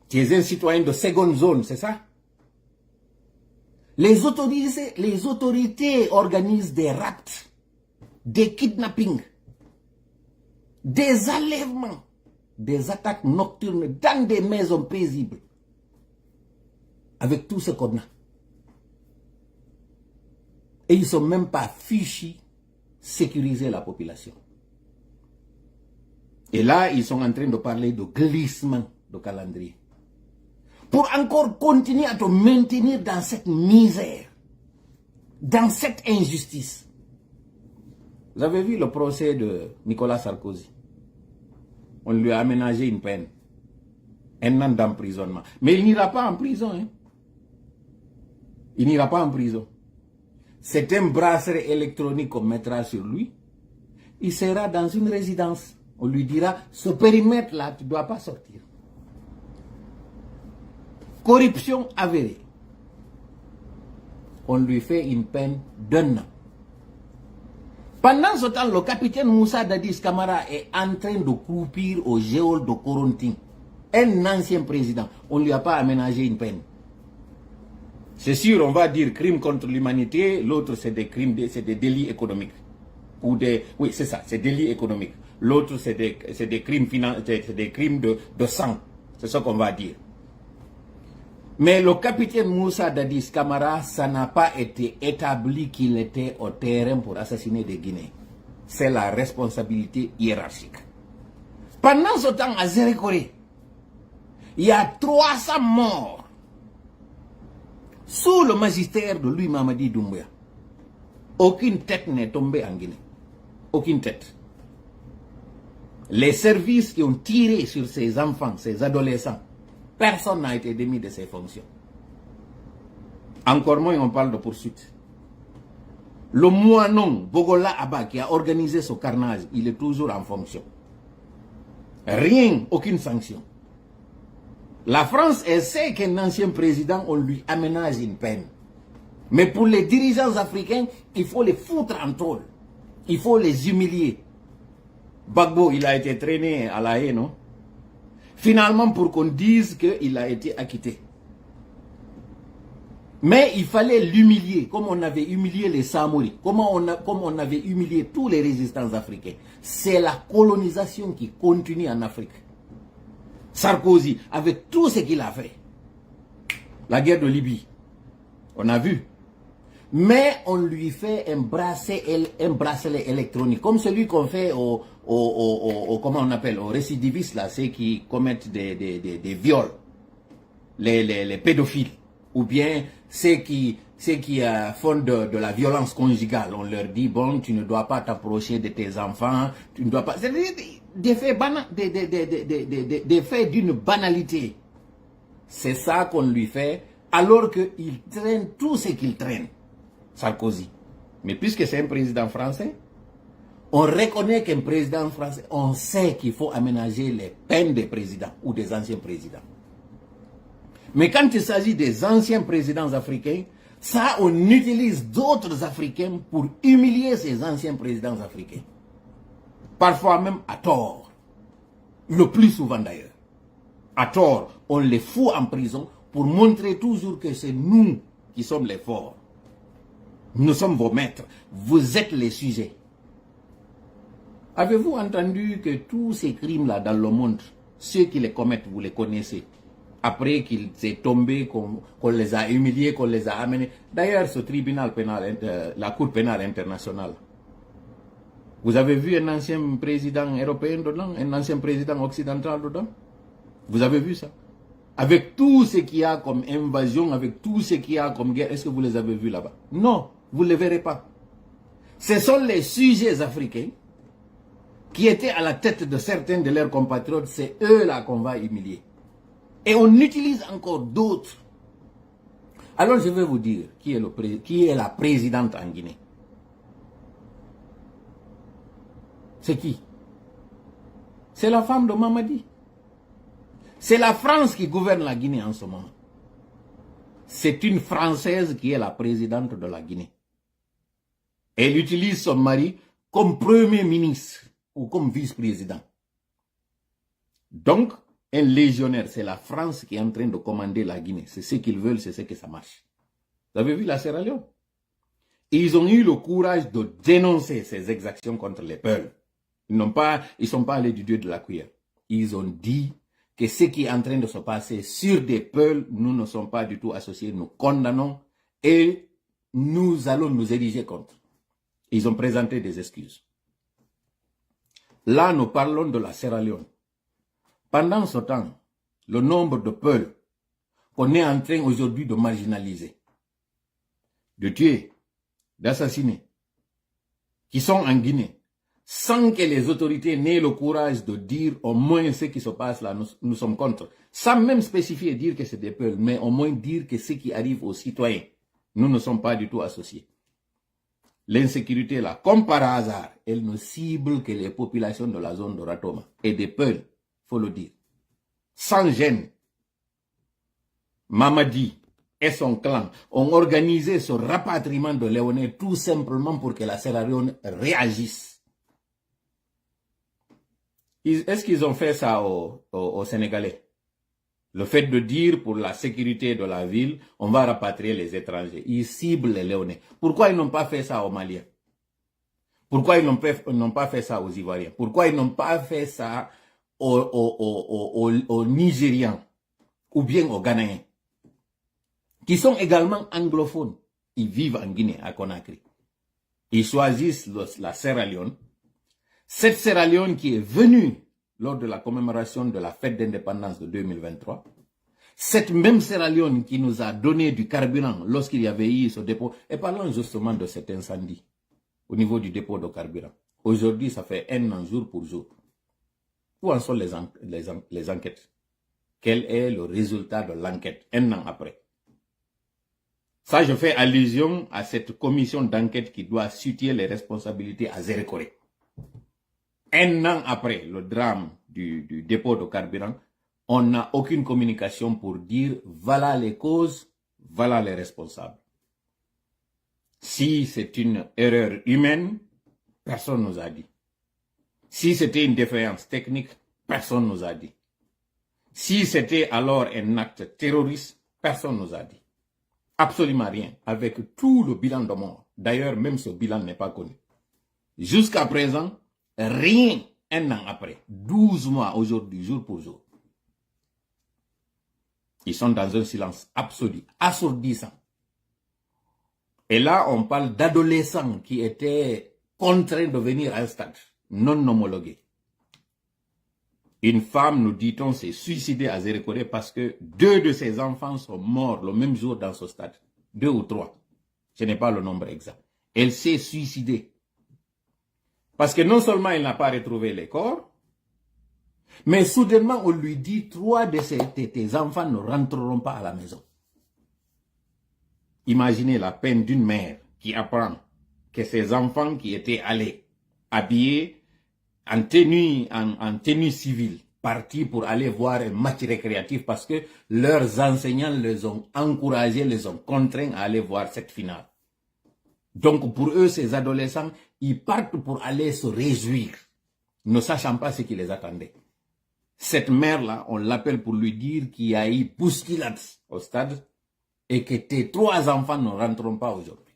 Tu es un citoyen de seconde zone, c'est ça? Les autorités organisent des rapts, des kidnappings, des enlèvements, des attaques nocturnes dans des maisons paisibles. Avec tout ce qu'on a. Et ils ne sont même pas fichus sécuriser la population. Et là, ils sont en train de parler de glissement de calendrier. Pour encore continuer à te maintenir dans cette misère, dans cette injustice. Vous avez vu le procès de Nicolas Sarkozy? On lui a aménagé une peine. 1 an d'emprisonnement. Mais il n'ira pas en prison. Hein? Il n'ira pas en prison. C'est un bracelet électronique qu'on mettra sur lui. Il sera dans une résidence. On lui dira, ce périmètre-là, tu ne dois pas sortir. Corruption avérée. On lui fait une peine d'1 an. Pendant ce temps, le capitaine Moussa Dadis Camara est en train de croupir au géol de Corontin. Un ancien président. On ne lui a pas aménagé une peine. C'est sûr, on va dire crime contre l'humanité, l'autre c'est des crimes, c'est des délits économiques. Ou des, oui, c'est ça, c'est délits économiques. L'autre c'est des crimes c'est des crimes de sang. C'est ce qu'on va dire. Mais le capitaine Moussa Dadis Camara, ça n'a pas été établi qu'il était au terrain pour assassiner des Guinéens. C'est la responsabilité hiérarchique. Pendant ce temps, à Zérékoré, il y a 300 morts sous le magistère de Louis Mamadi Doumbouya. Aucune tête n'est tombée en Guinée. Aucune tête. Les services qui ont tiré sur ces enfants, ces adolescents, personne n'a été démis de ses fonctions. Encore moins, on parle de poursuite. Le moinon Bogola Abba qui a organisé ce carnage, il est toujours en fonction. Rien, aucune sanction. La France, elle sait qu'un ancien président, on lui aménage une peine. Mais pour les dirigeants africains, il faut les foutre en tôle. Il faut les humilier. Gbagbo, il a été traîné à La Haye, non? Finalement, pour qu'on dise qu'il a été acquitté. Mais il fallait l'humilier, comme on avait humilié les Samori, comme on avait humilié tous les résistants africains. C'est la colonisation qui continue en Afrique. Sarkozy, avec tout ce qu'il a fait, la guerre de Libye, on a vu. Mais on lui fait un bracelet électronique, comme celui qu'on fait comment on appelle, aux récidivistes, là, ceux qui commettent des viols, les pédophiles, ou bien ceux qui ceux qui font de la violence conjugale, on leur dit, bon, tu ne dois pas t'approcher de tes enfants, tu ne dois pas... C'est des faits d'une banalité. C'est ça qu'on lui fait, alors qu'il traîne tout ce qu'il traîne, Sarkozy. Mais puisque c'est un président français, on reconnaît qu'un président français, on sait qu'il faut aménager les peines des présidents ou des anciens présidents. Mais quand il s'agit des anciens présidents africains, ça, on utilise d'autres Africains pour humilier ces anciens présidents africains. Parfois même à tort. Le plus souvent d'ailleurs. À tort, on les fout en prison pour montrer toujours que c'est nous qui sommes les forts. Nous sommes vos maîtres. Vous êtes les sujets. Avez-vous entendu que tous ces crimes-là dans le monde, ceux qui les commettent, vous les connaissez? Après qu'ils soient tombés, qu'on les a humiliés, qu'on les a amenés. D'ailleurs, ce tribunal pénal, la Cour pénale internationale, vous avez vu un ancien président européen dedans, un ancien président occidental dedans? Vous avez vu ça? Avec tout ce qu'il y a comme invasion, avec tout ce qu'il y a comme guerre, est-ce que vous les avez vus là-bas? Non, vous ne les verrez pas. Ce sont les sujets africains qui étaient à la tête de certains de leurs compatriotes, c'est eux-là qu'on va humilier. Et on utilise encore d'autres. Alors je vais vous dire qui est la présidente en Guinée. C'est qui? C'est la femme de Mamadi. C'est la France qui gouverne la Guinée en ce moment. C'est une Française qui est la présidente de la Guinée. Elle utilise son mari comme premier ministre ou comme vice-président. Donc, un légionnaire, c'est la France qui est en train de commander la Guinée. C'est ce qu'ils veulent, c'est ce que ça marche. Vous avez vu la Sierra Leone? Ils ont eu le courage de dénoncer ces exactions contre les peuples. Ils ne sont pas allés du dieu de la cuillère. Ils ont dit que ce qui est en train de se passer sur des peuples, nous ne sommes pas du tout associés, nous condamnons et nous allons nous ériger contre. Ils ont présenté des excuses. Là, nous parlons de la Sierra Leone. Pendant ce temps, le nombre de peuples qu'on est en train aujourd'hui de marginaliser, de tuer, d'assassiner, qui sont en Guinée, sans que les autorités n'aient le courage de dire au moins ce qui se passe là, nous sommes contre. Sans même spécifier, dire que c'est des peuples, mais au moins dire que ce qui arrive aux citoyens, nous ne sommes pas du tout associés. L'insécurité là, comme par hasard, elle ne cible que les populations de la zone de Ratoma et des peuples, il faut le dire. Sans gêne, Mamadi et son clan ont organisé ce rapatriement de Léonais tout simplement pour que la Sierra Leone réagisse. Est-ce qu'ils ont fait ça aux Sénégalais? Le fait de dire pour la sécurité de la ville, on va rapatrier les étrangers. Ils ciblent les Léonais. Pourquoi ils n'ont pas fait ça aux Maliens? Pourquoi ils n'ont pas fait ça aux Ivoiriens? Pourquoi ils n'ont pas fait ça aux Nigérians ou bien aux Ghanéens, qui sont également anglophones? Ils vivent en Guinée, à Conakry. Ils choisissent la Sierra Leone. Cette Sierra Leone qui est venue lors de la commémoration de la fête d'indépendance de 2023, cette même Sierra Leone qui nous a donné du carburant lorsqu'il y avait eu ce dépôt, et parlons justement de cet incendie au niveau du dépôt de carburant. Aujourd'hui, ça fait 1 an jour pour jour. Où en sont les enquêtes? Quel est le résultat de l'enquête 1 an après? Ça, je fais allusion à cette commission d'enquête qui doit situer les responsabilités à Zérekoré. 1 an après le drame du dépôt de carburant, on n'a aucune communication pour dire voilà les causes, voilà les responsables. Si c'est une erreur humaine, personne ne nous a dit. Si c'était une défaillance technique, personne ne nous a dit. Si c'était alors un acte terroriste, personne ne nous a dit. Absolument rien, avec tout le bilan de mort. D'ailleurs, même ce bilan n'est pas connu. Jusqu'à présent, rien 1 an après, 12 mois aujourd'hui, jour pour jour. Ils sont dans un silence absolu, assourdissant. Et là, on parle d'adolescents qui étaient contraints de venir à un stade non homologué. Une femme, nous dit-on, s'est suicidée à Zérekoré parce que 2 de ses enfants sont morts le même jour dans ce stade. 2 ou 3. Je n'ai pas le nombre exact. Elle s'est suicidée. Parce que non seulement elle n'a pas retrouvé les corps, mais soudainement on lui dit 3 de tes enfants ne rentreront pas à la maison. Imaginez la peine d'une mère qui apprend que ses enfants qui étaient allés habillés en tenue civile, partis pour aller voir un match récréatif parce que leurs enseignants les ont encouragés, les ont contraints à aller voir cette finale. Donc pour eux, ces adolescents, ils partent pour aller se réjouir, ne sachant pas ce qui les attendait. Cette mère-là, on l'appelle pour lui dire qu'il y a eu bousculade au stade et que tes 3 enfants ne rentreront pas aujourd'hui.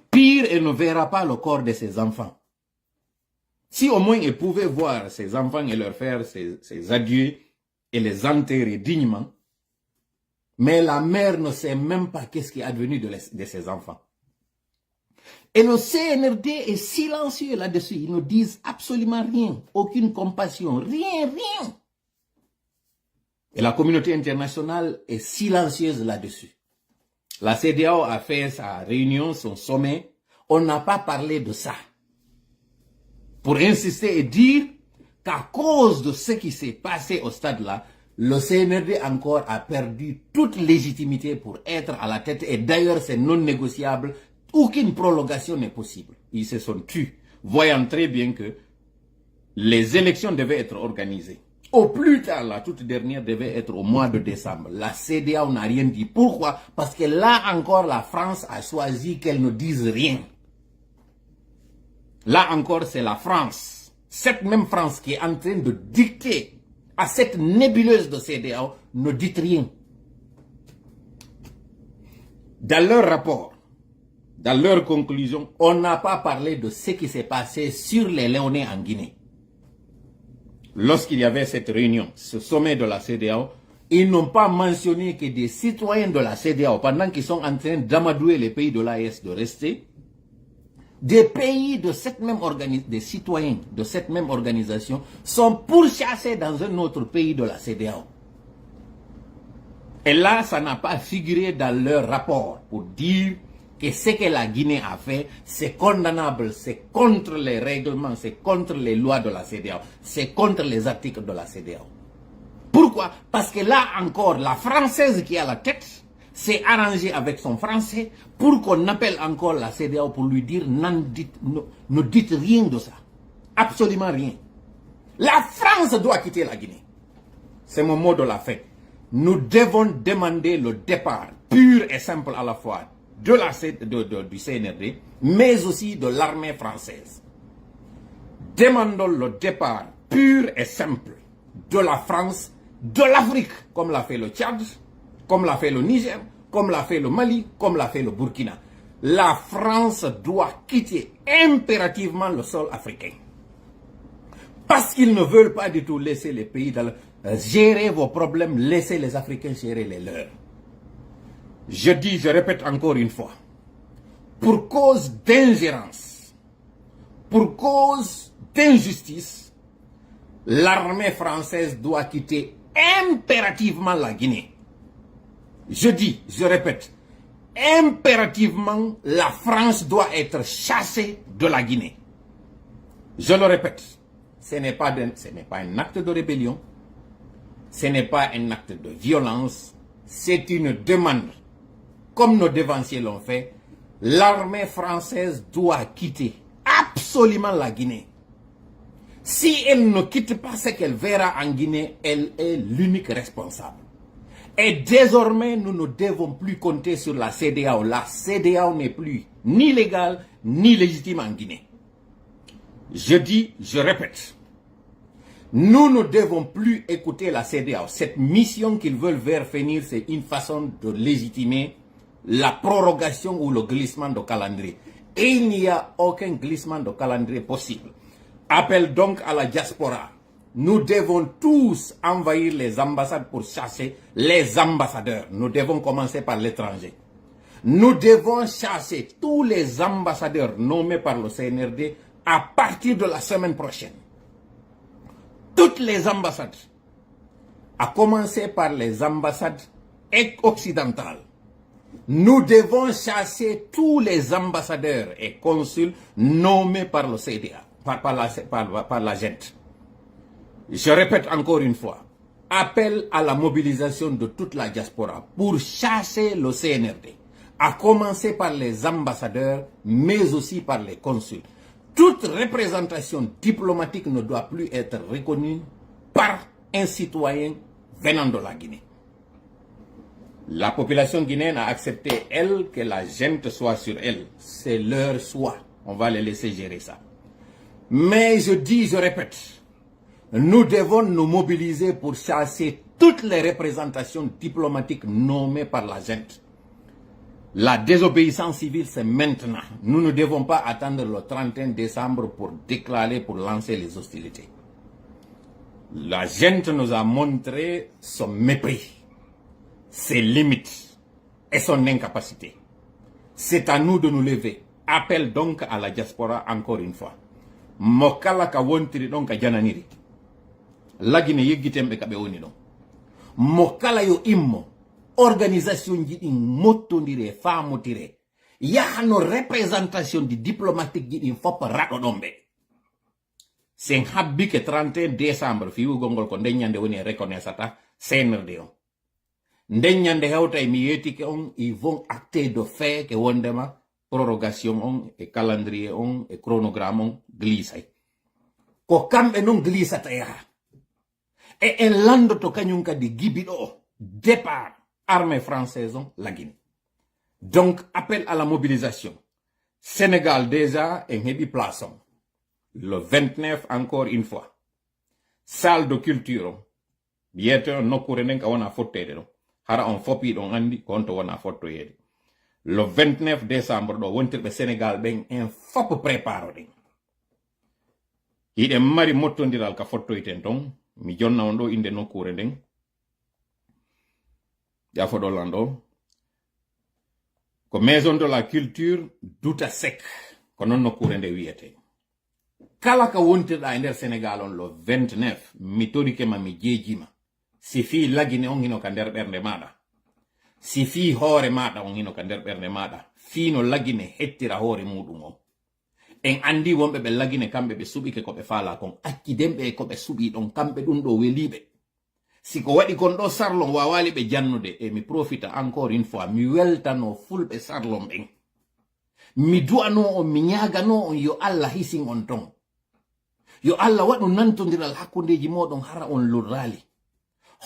Pire, elle ne verra pas le corps de ses enfants. Si au moins elle pouvait voir ses enfants et leur faire ses adieux et les enterrer dignement, mais la mère ne sait même pas qu'est-ce qui est advenu de ses enfants. Et le CNRD est silencieux là-dessus. Ils ne disent absolument rien. Aucune compassion. Rien. Et la communauté internationale est silencieuse là-dessus. La CEDEAO a fait sa réunion, son sommet. On n'a pas parlé de ça. Pour insister et dire qu'à cause de ce qui s'est passé au stade-là, le CNRD encore a perdu toute légitimité pour être à la tête. Et d'ailleurs, c'est non négociable. Aucune prolongation n'est possible. Ils se sont tus, voyant très bien que les élections devaient être organisées. Au plus tard, la toute dernière devait être au mois de décembre. La CEDEAO n'a rien dit. Pourquoi? Parce que là encore, la France a choisi qu'elle ne dise rien. Là encore, c'est la France. Cette même France qui est en train de dicter à cette nébuleuse de CEDEAO, ne dit rien. Dans leur rapport, dans leur conclusion, on n'a pas parlé de ce qui s'est passé sur les Léonais en Guinée. Lorsqu'il y avait cette réunion, ce sommet de la CEDEAO, ils n'ont pas mentionné que des citoyens de la CEDEAO, pendant qu'ils sont en train d'amadouer les pays de l'AES de rester, des pays de cette même organisation, des citoyens de cette même organisation, sont pourchassés dans un autre pays de la CEDEAO. Et là, ça n'a pas figuré dans leur rapport pour dire que ce que la Guinée a fait, c'est condamnable, c'est contre les règlements, c'est contre les lois de la CEDEAO, c'est contre les articles de la CEDEAO. Pourquoi? Parce que là encore, la Française qui est à la tête s'est arrangée avec son Français pour qu'on appelle encore la CEDEAO pour lui dire ne dites rien de ça. Absolument rien. La France doit quitter la Guinée. C'est mon mot de la fin. Nous devons demander le départ pur et simple à la fois du CNRD, mais aussi de l'armée française. Demandons le départ pur et simple de la France, de l'Afrique, comme l'a fait le Tchad, comme l'a fait le Niger, comme l'a fait le Mali, comme l'a fait le Burkina. La France doit quitter impérativement le sol africain. Parce qu'ils ne veulent pas du tout laisser les pays gérer vos problèmes, laissez les Africains gérer les leurs. Je répète encore une fois, pour cause d'ingérence, pour cause d'injustice, l'armée française doit quitter impérativement la Guinée. Je répète, impérativement, la France doit être chassée de la Guinée. Je le répète, ce n'est pas un acte de rébellion, ce n'est pas un acte de violence, c'est une demande. Comme nos devanciers l'ont fait, l'armée française doit quitter absolument la Guinée. Si elle ne quitte pas ce qu'elle verra en Guinée, elle est l'unique responsable. Et désormais, nous ne devons plus compter sur la CEDEAO. La CEDEAO n'est plus ni légale, ni légitime en Guinée. Je répète, nous ne devons plus écouter la CEDEAO. Cette mission qu'ils veulent faire finir, c'est une façon de légitimer la prorogation ou le glissement de calendrier. Et il n'y a aucun glissement de calendrier possible. Appel donc à la diaspora. Nous devons tous envahir les ambassades pour chasser les ambassadeurs. Nous devons commencer par l'étranger. Nous devons chasser tous les ambassadeurs nommés par le CNRD à partir de la semaine prochaine. Toutes les ambassades, à commencer par les ambassades occidentales. Nous devons chasser tous les ambassadeurs et consuls nommés par le CDA, par la gente. Je répète encore une fois, appel à la mobilisation de toute la diaspora pour chasser le CNRD, à commencer par les ambassadeurs, mais aussi par les consuls. Toute représentation diplomatique ne doit plus être reconnue par un citoyen venant de la Guinée. La population guinéenne a accepté, elle, que la gente soit sur elle. C'est leur choix. On va les laisser gérer ça. Mais je dis, je répète, nous devons nous mobiliser pour chasser toutes les représentations diplomatiques nommées par la gente. La désobéissance civile, c'est maintenant. Nous ne devons pas attendre le 31 décembre pour déclarer, pour lancer les hostilités. La gente nous a montré son mépris, ses limites et son incapacité. C'est à nous de nous lever. Appel donc à la diaspora encore une fois. Mokala ka wontiri donc a jananiri. Lagine yegitembe kabe woni don. Mokala yo immo. Organisation jiɗi mottodire famotire yahano représentation di diplomatique jiɗi fop raɗo ɗon ɓe sen habbike 31 décembre fiwugol ngol ko ndeññande woni reconnaissata CNRD on ndeññande hewta e mi yetike on ils vont acter de fait ke wondema prorogation on e calendrier on e chronogramme on glissay ko kamɓe non glissata yaha e en landoto kañum kadi gibiɗo o départ armée française, la Guinée. Donc, appel à la mobilisation. Sénégal déjà est hebi place. Le 29, encore une fois. Salle de culture. Bientôt, no kurenen ka wana foto yede. Hara on fopi don andi konto wana foto yede. Le 29 décembre, do wontirbe Sénégal ben en fop préparo den. Ide mari mottondiral ka foto iten ton. Mi jonna on do inde no kurenen. Yafo Dolando. Ko maison de la culture Douta Sek. Ko non no kurende wiyete. Kala ka wontirɗa e nder Sénégal on le 29 mi torike ma mi jeejima. Si fi lagine on hino ka nder ɓernde maɗa. Si fi hoore maɗa on hino ka nder ɓernde maɗa. Fino lagine hettira hoore muɗum on. En andi wonɓe ɓe lagine kamɓe ɓe suɓike ko ɓe faala kon. Acciden ɓe ko ɓe suɓi ɗon kamɓe ɗum ɗo weliɓe. Si ko waɗi kon ɗo sarlon wawali ɓe jannude e mi profita encore une fois mi weltano fulɓe sarlon ɓen mi du'ano on mi ñagano on yo Allah hisin on ton yo Allah waɗu nantodiral hakkundeji moɗon hara on lurrali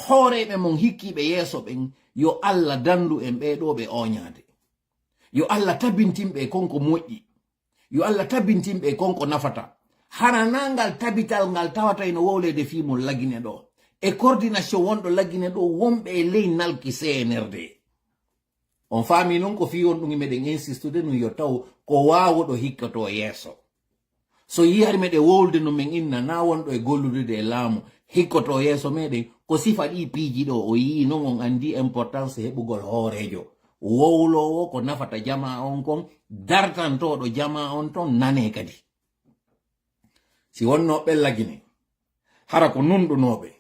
hooreɓe mon hikkiɓe yeeso ɓen yo Allah dandu en ɓeɗo ɓe oñade yo Allah tabintinɓe konko moƴƴi yo Allah tabintinɓe konko nafata haranangal tabital ngal tawata ino wowlede fimol lagine ɗo e coordination wonɗo lagine ɗo wonɓe e ley nalki CNRD on faami noon ko fi on ɗum meɗen insistude no yo taw ko wawoɗo hikkato yeeso so yiyari meɗe wowlde no men inna na wonɗo e golludude e laamu hikkoto yeeso meɗen ko sifa ɗi piiji ɗo o yii noon on andi importance heɓugol hoorejo wowlowo ko nafata jama on kon dartantoɗo jama on ton nane kadi si wonno ɓe lagine hara ko nunɗunoɓe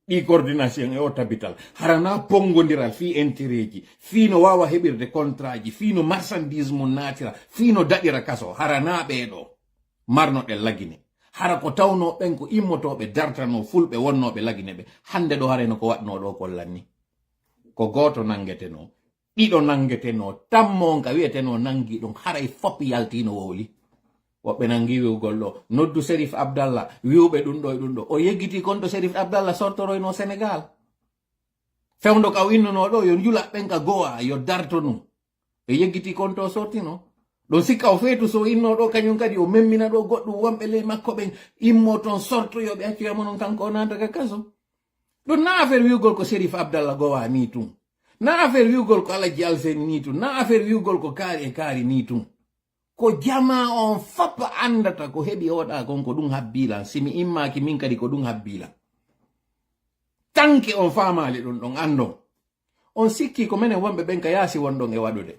ɗi coordination e o tabital harana pongodiral fi intérêt ji fino wawa heɓirde contrat ji fino marchandise mum natira fino daɗira kaso harana ɓeɗo marnoɗe lagine hara ko tawno ɓen ko immotoɓe dartano fulɓe wonnoɓe lagine ɓe hande ɗo hareno ko waɗno ɗo kollanni ko goto nangueteno ɗiɗo nangueteno tammo ka wiyeteno nangi ɗum haray fop yaltino wowli woɓɓe nangi wiwgol ɗo noddu Sérif Abdallah wiwɓe ɗum ɗo e ɗum ɗo o yeggiti konto Sérif Abdallah sortoroyno Sénégal fewdo ka winnuno ɗo yo jula ɓen ka go'a yo darto num e yeggiti konto sortino ɗon sikka o feetu so inno ɗo kañum kadi o memmina ɗo goɗɗum wonɓe ley makko ɓen immo toon sortoyoɓe accuyamo noon kanko o nataka kaso ɗum na affaire wiwgol ko Sérif Abdallah go'a ni tum na affaire wiwgol ko Alaji Alseni ni tum na affaire wiwgol ko kaari e kaari ni tum ko jama on fop andata ko heɓi oɗa kon ko ɗum habbila simi immaki min kadi ko ɗum habbila tanke on famali ɗum ɗon andon on sikki ko menen wonɓe ɓen ka yaasi wonɗon e waɗude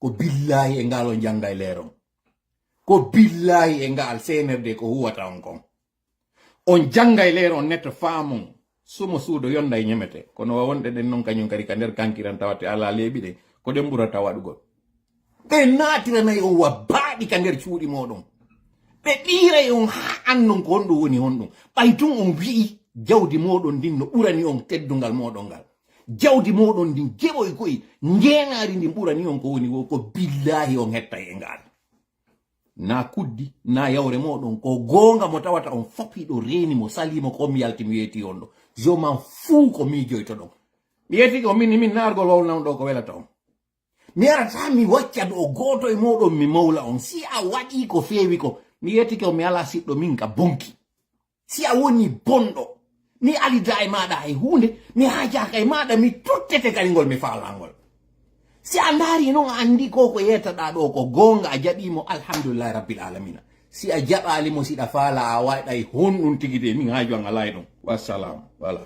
ko billahi e ngal on janga e leeron ko billahi e ngal CNRD ko huwata on kon on janga e leeron netto faamon sumo suudo yonda e ñemete kono wonɗe ɗen noon kañum kadi ka nder kankiran tawate ala leeɓi ɗen ko den burata waɗugol ɓe natiranayi on wa baaɗi ka nder cuuɗi moɗon ɓe ɗiiray on ha annon ko honɗum woni honɗum ɓay tun on wi'i jawdi moɗon ndin no ɓurani on teddungal moɗon ngal jawdi moɗon ndin jeɓoy koye ngenari ndin ɓurani on ko woni wo ko billahi on hetta e ngal na kuddi na yawre moɗon ko gonga mo tawata on fapiɗo reni mo salimo ko mi yalti mi yeti on ɗo je m'en fous ko miijoyto ɗon mi yeti ko min nargol wawnan ɗo ko welata on mi arata mi wacca ɗo goto e moɗon mi mawla on si a waɗi ko fewi ko mi yeti ko mi ala siɗɗo min ka bonki si a woni bonɗo mi alida e maɗa e hunde mi hajaka e maɗa mi tottete kaligol mi falangol si a ndaari noon a andi ko yetaɗa ɗo ko gonga a jaɓimo alhamdulillahi rabbil alamina si a jaɓalimo siɗa faala a waɗay honɗum tigi de min haaju an ala e ɗum wassalam voilà